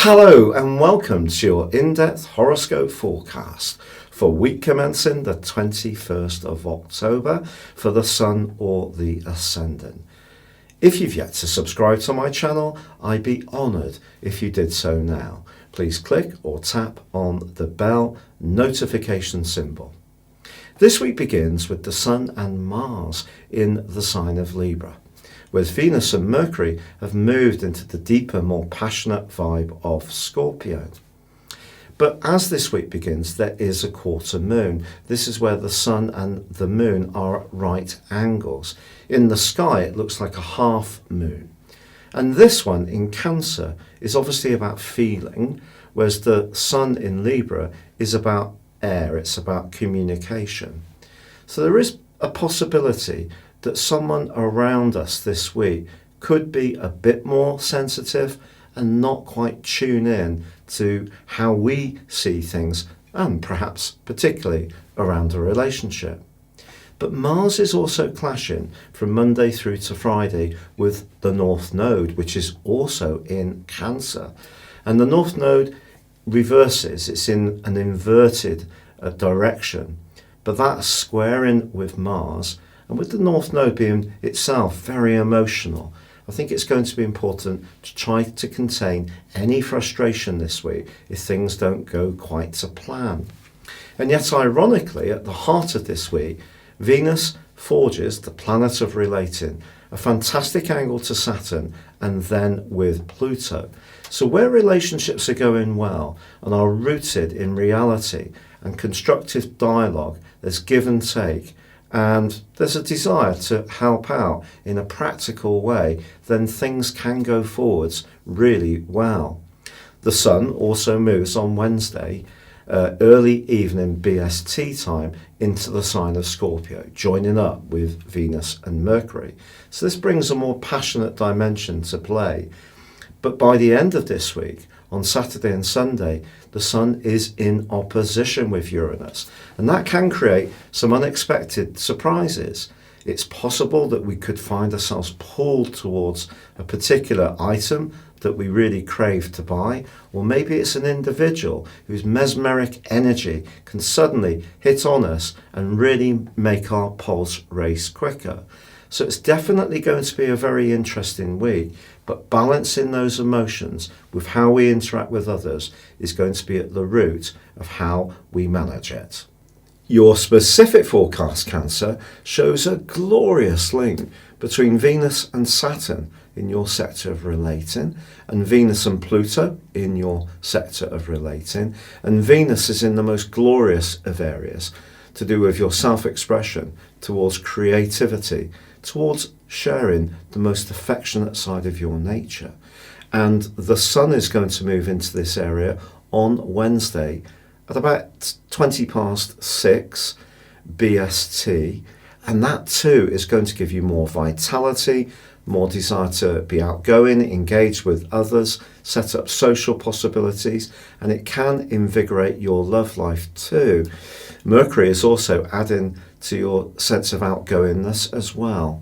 Hello and welcome to your in-depth horoscope forecast for week commencing the 21st of October for the Sun or the Ascendant. If you've yet to subscribe to my channel, I'd be honoured if you did so now. Please click or tap on the bell notification symbol. This week begins with the Sun and Mars in the sign of Libra, whereas Venus and Mercury have moved into the deeper, more passionate vibe of Scorpio. But as this week begins, there is a quarter moon. This is where the Sun and the Moon are at right angles. In the sky, it looks like a half moon. And this one in Cancer is obviously about feeling, whereas the Sun in Libra is about air, it's about communication. So there is a possibility that someone around us this week could be a bit more sensitive and not quite tune in to how we see things, and perhaps particularly around a relationship. But Mars is also clashing from Monday through to Friday with the North Node, which is also in Cancer. And the North Node reverses, it's in an inverted direction, but that's squaring with Mars. And with the North Node being itself very emotional, I think it's going to be important to try to contain any frustration this week if things don't go quite to plan. And yet, ironically, at the heart of this week, Venus forges, the planet of relating, a fantastic angle to Saturn and then with Pluto. So where relationships are going well and are rooted in reality and constructive dialogue, there's give and take, and there's a desire to help out in a practical way, then things can go forwards really well. The Sun also moves on Wednesday, early evening BST time, into the sign of Scorpio, joining up with Venus and Mercury. So this brings a more passionate dimension to play. But by the end of this week, on Saturday and Sunday, the Sun is in opposition with Uranus, and that can create some unexpected surprises. It's possible that we could find ourselves pulled towards a particular item that we really crave to buy, or maybe it's an individual whose mesmeric energy can suddenly hit on us and really make our pulse race quicker. So it's definitely going to be a very interesting week, but balancing those emotions with how we interact with others is going to be at the root of how we manage it. Your specific forecast, Cancer, shows a glorious link between Venus and Saturn in your sector of relating, and Venus and Pluto in your sector of relating, and Venus is in the most glorious of areas to do with your self-expression, towards creativity, towards sharing the most affectionate side of your nature. And the Sun is going to move into this area on Wednesday at about 6:20 BST, and that too is going to give you more vitality, more desire to be outgoing, engage with others, set up social possibilities, and it can invigorate your love life too. Mercury is also adding to your sense of outgoingness as well.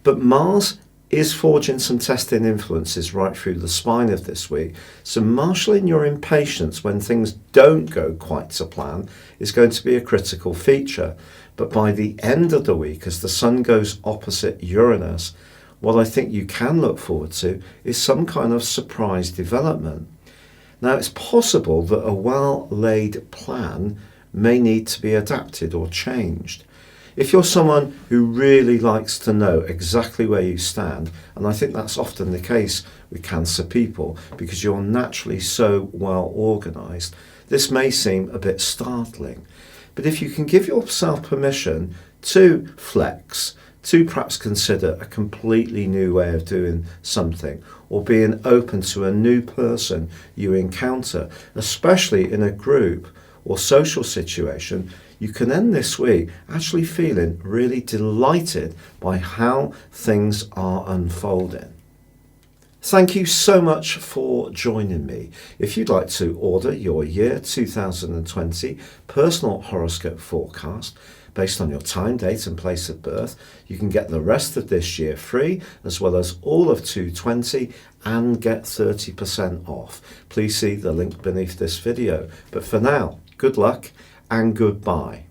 But Mars is forging some testing influences right through the spine of this week, so marshalling your impatience when things don't go quite to plan is going to be a critical feature. But by the end of the week, as the Sun goes opposite Uranus, what I think you can look forward to is some kind of surprise development. Now, it's possible that a well-laid plan may need to be adapted or changed. If you're someone who really likes to know exactly where you stand, and I think that's often the case with Cancer people because you're naturally so well organised, this may seem a bit startling. But if you can give yourself permission to flex, to perhaps consider a completely new way of doing something, or being open to a new person you encounter, especially in a group or social situation, you can end this week actually feeling really delighted by how things are unfolding. Thank you so much for joining me. If you'd like to order your year 2020 personal horoscope forecast, based on your time, date and place of birth. You can get the rest of this year free, as well as all of 2020, and get 30% off. Please see the link beneath this video. But for now, good luck and goodbye.